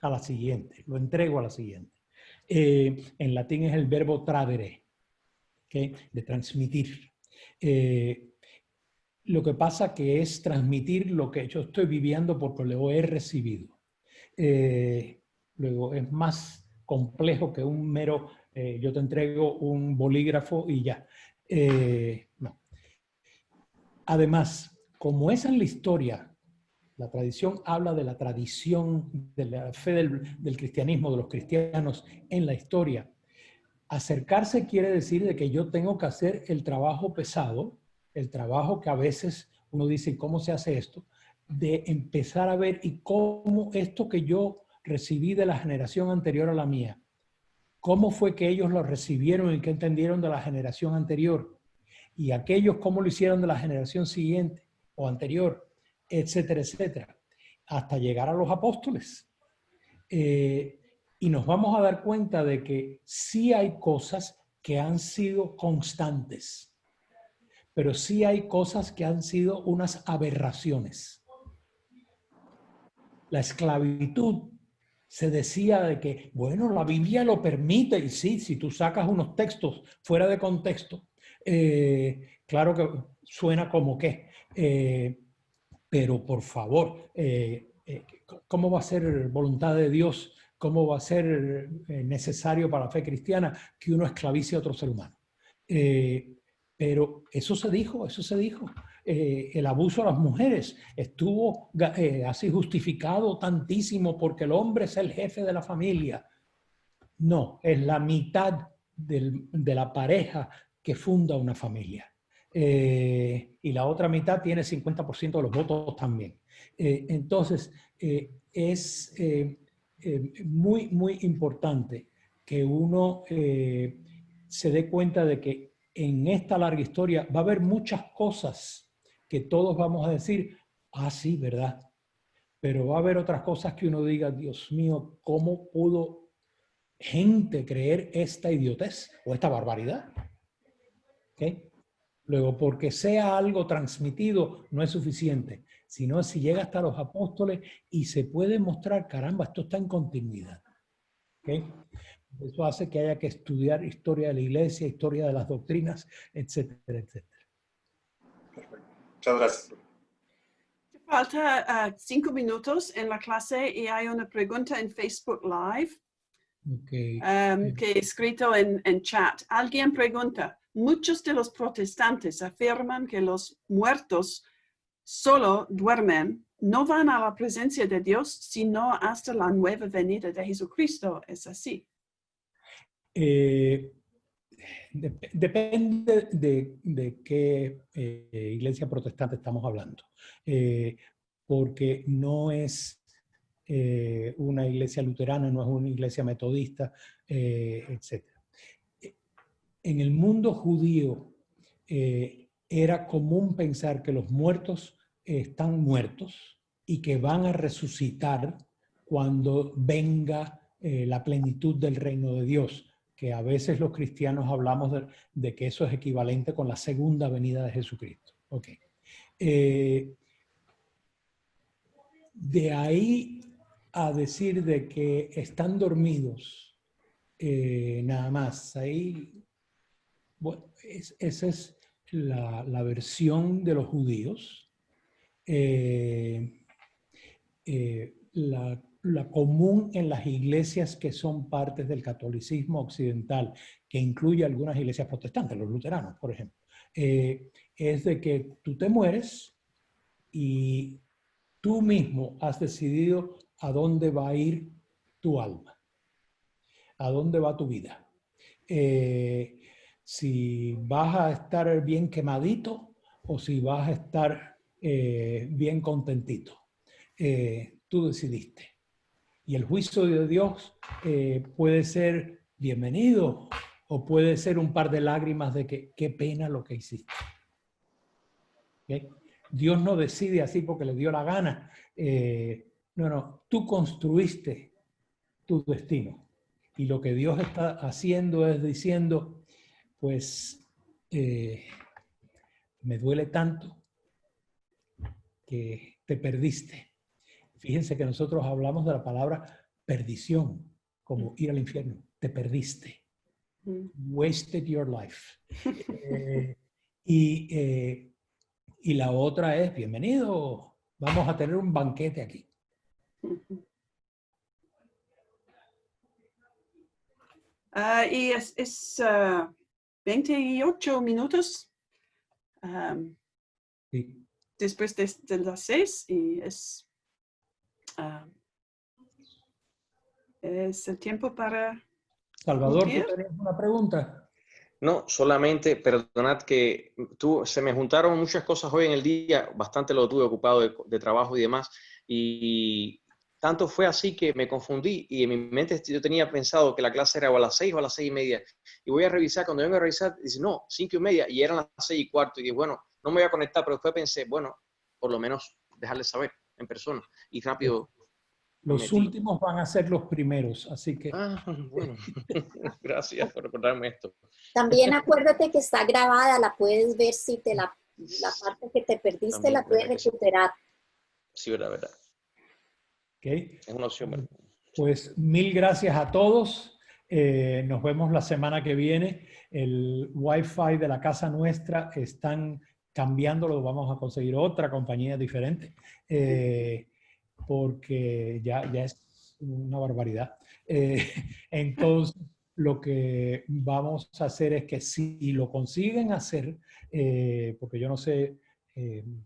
a la siguiente, lo entrego a la siguiente. En latín es el verbo tradere, ¿okay? De transmitir. Lo que pasa que es transmitir lo que yo estoy viviendo porque lo he recibido. Luego es más complejo que un mero, yo te entrego un bolígrafo y ya. No. Además, como es en la historia, la tradición habla de la tradición, de la fe del cristianismo, de los cristianos en la historia. Acercarse quiere decir de que yo tengo que hacer el trabajo pesado, el trabajo que a veces uno dice, ¿cómo se hace esto? De empezar a ver y cómo esto que yo recibí de la generación anterior a la mía, cómo fue que ellos lo recibieron y qué entendieron de la generación anterior, y aquellos cómo lo hicieron de la generación siguiente o anterior, etcétera, etcétera, hasta llegar a los apóstoles. Y nos vamos a dar cuenta de que sí hay cosas que han sido constantes, pero sí hay cosas que han sido unas aberraciones. La esclavitud se decía de que, bueno, la Biblia lo permite, y sí, si tú sacas unos textos fuera de contexto, claro que suena como que, pero por favor, ¿cómo va a ser voluntad de Dios? ¿Cómo va a ser necesario para la fe cristiana que uno esclavice a otro ser humano? Pero eso se dijo, eso se dijo. El abuso a las mujeres estuvo así justificado tantísimo porque el hombre es el jefe de la familia. No, es la mitad de la pareja que funda una familia. Y la otra mitad tiene 50% de los votos también. Entonces, es muy, muy importante que uno se dé cuenta de que en esta larga historia va a haber muchas cosas que todos vamos a decir, ah, sí, ¿verdad? Pero va a haber otras cosas que uno diga, Dios mío, ¿cómo pudo gente creer esta idiotez o esta barbaridad? ¿Okay? Luego, porque sea algo transmitido no es suficiente, sino si llega hasta los apóstoles y se puede mostrar, caramba, esto está en continuidad. ¿Okay? Eso hace que haya que estudiar historia de la iglesia, historia de las doctrinas, etcétera, etcétera. Muchas gracias. Falta 5 minutos en la clase y hay una pregunta en Facebook Live Okay. que he escrito en chat. Alguien pregunta, muchos de los protestantes afirman que los muertos solo duermen, no van a la presencia de Dios, sino hasta la nueva venida de Jesucristo. ¿Es así? Depende de qué iglesia protestante estamos hablando, porque no es una iglesia luterana, no es una iglesia metodista, etc. En el mundo judío era común pensar que los muertos están muertos y que van a resucitar cuando venga la plenitud del reino de Dios, que a veces los cristianos hablamos de que eso es equivalente con la segunda venida de Jesucristo. Okay. De ahí a decir de que están dormidos, nada más, ahí, bueno, esa es la versión de los judíos. La común en las iglesias que son partes del catolicismo occidental, que incluye algunas iglesias protestantes, los luteranos, por ejemplo, es de que tú te mueres y tú mismo has decidido a dónde va a ir tu alma, a dónde va tu vida. Si vas a estar bien quemadito o si vas a estar bien contentito. Tú decidiste. Y el juicio de Dios puede ser bienvenido o puede ser un par de lágrimas de que qué pena lo que hiciste. ¿Okay? Dios no decide así porque le dio la gana. No, tú construiste tu destino. Y lo que Dios está haciendo es diciendo, pues, me duele tanto que te perdiste. Fíjense que nosotros hablamos de la palabra perdición, como ir al infierno. Te perdiste. Wasted your life. Y la otra es, bienvenido, vamos a tener un banquete aquí. Y es 28 minutos Sí. después de las 6 y es el tiempo para... Salvador, ¿Cumplir? ¿tú tenías una pregunta? No, solamente, perdonad que se me juntaron muchas cosas hoy en el día, bastante lo tuve ocupado de trabajo y demás, y tanto fue así que me confundí y en mi mente yo tenía pensado que la clase era o a las 6 o a las 6:30, y voy a revisar, cuando vengo a revisar, dice no, 5:30, y eran las 6:15, y dije, bueno, no me voy a conectar, pero después pensé, bueno, por lo menos dejarles saber en persona, y rápido. Los últimos van a ser los primeros, así que... Bueno, gracias por recordarme esto. También acuérdate que está grabada, la puedes ver si te la parte que te perdiste También, la puedes recuperar. Sí, verdad. Okay. Es una opción, ¿verdad? Pues mil gracias a todos. Nos vemos la semana que viene. El Wi-Fi de la casa nuestra están cambiándolo. Vamos a conseguir otra compañía diferente. Porque ya es una barbaridad. Entonces, lo que vamos a hacer es que si lo consiguen hacer, porque yo no sé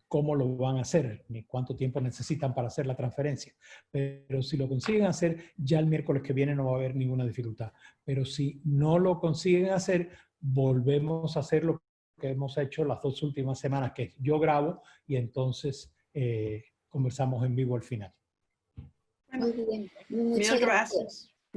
cómo lo van a hacer, ni cuánto tiempo necesitan para hacer la transferencia, pero si lo consiguen hacer, ya el miércoles que viene no va a haber ninguna dificultad. Pero si no lo consiguen hacer, volvemos a hacer lo que hemos hecho las 2 últimas semanas, que yo grabo y entonces... conversamos en vivo al final. Muy bien. Mil Muchas gracias. gracias.